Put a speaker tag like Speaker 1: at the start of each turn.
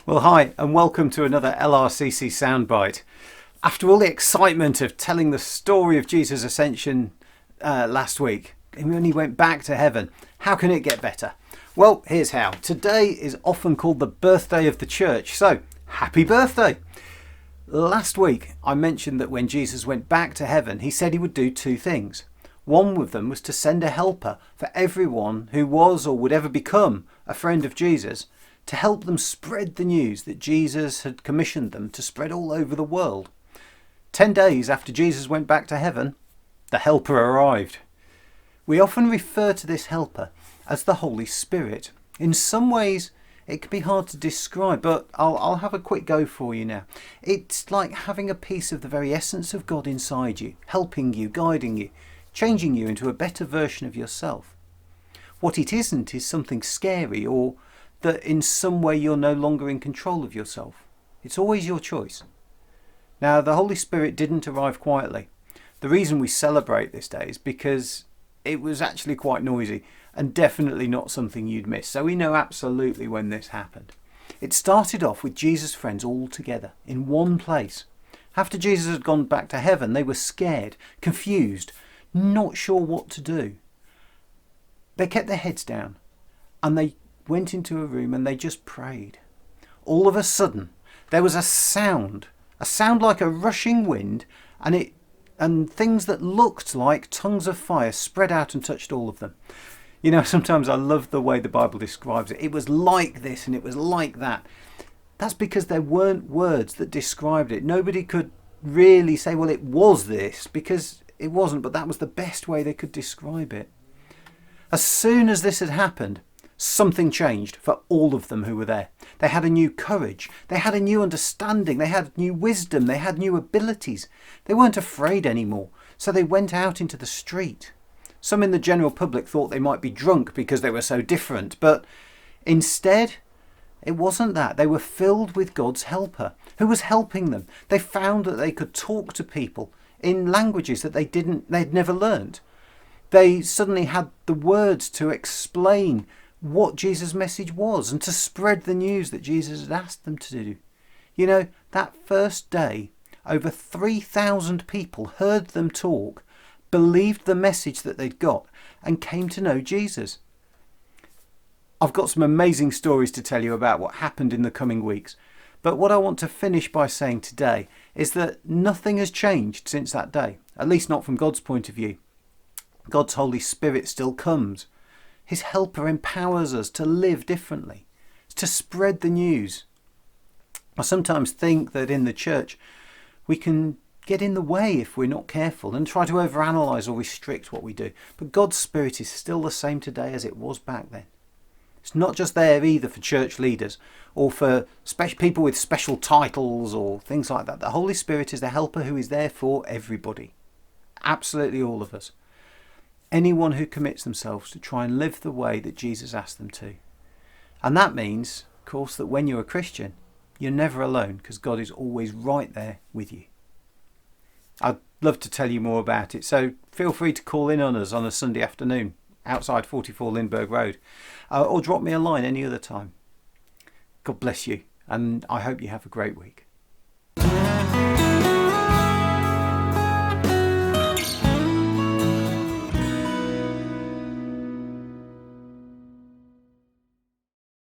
Speaker 1: Well, hi, and welcome to another LRCC Soundbite. After all the excitement of telling the story of Jesus' ascension last week, when he went back to heaven, how can it get better? Well, here's how. Today is often called the birthday of the church, so happy birthday! Last week, I mentioned that when Jesus went back to heaven, he said he would do two things. One of them was to send a helper for everyone who was or would ever become a friend of Jesus, to help them spread the news that Jesus had commissioned them to spread all over the world. 10 days after Jesus went back to heaven, the helper arrived. We often refer to this helper as the Holy Spirit. In some ways, it can be hard to describe, but I'll have a quick go for you now. It's like having a piece of the very essence of God inside you, helping you, guiding you, changing you into a better version of yourself. What it isn't is something scary or that in some way you're no longer in control of yourself. It's always your choice. Now, the Holy Spirit didn't arrive quietly. The reason we celebrate this day is because it was actually quite noisy and definitely not something you'd miss. So we know absolutely when this happened. It started off with Jesus' friends all together in one place. After Jesus had gone back to heaven, they were scared, confused, not sure what to do. They kept their heads down and they went into a room and they just prayed. All of a sudden, there was a sound like a rushing wind, and things that looked like tongues of fire spread out and touched all of them. You know, sometimes I love the way the Bible describes it. It was like this and it was like that. That's because there weren't words that described it. Nobody could really say, well, it was this, because it wasn't, but that was the best way they could describe it. As soon as this had happened, something changed for all of them who were there. They had a new courage. They had a new understanding. They had new wisdom. They had new abilities. They weren't afraid anymore. So they went out into the street. Some in the general public thought they might be drunk because they were so different. But instead, it wasn't that. They were filled with God's helper who was helping them. They found that they could talk to people in languages that they'd never learned. They suddenly had the words to explain what Jesus' message was and to spread the news that Jesus had asked them to do. You know, that first day, over 3,000 people heard them talk, believed the message that they'd got, and came to know Jesus. I've got some amazing stories to tell you about what happened in the coming weeks, but what I want to finish by saying today is that nothing has changed since that day, at least not from God's point of view. God's Holy Spirit still comes. His helper empowers us to live differently, to spread the news. I sometimes think that in the church we can get in the way if we're not careful and try to overanalyze or restrict what we do. But God's Spirit is still the same today as it was back then. It's not just there either for church leaders or for people with special titles or things like that. The Holy Spirit is the helper who is there for everybody. Absolutely all of us. Anyone who commits themselves to try and live the way that Jesus asked them to. And that means, of course, that when you're a Christian, you're never alone because God is always right there with you. I'd love to tell you more about it, so feel free to call in on us on a Sunday afternoon outside 44 Lindbergh Road, or drop me a line any other time. God bless you, and I hope you have a great week.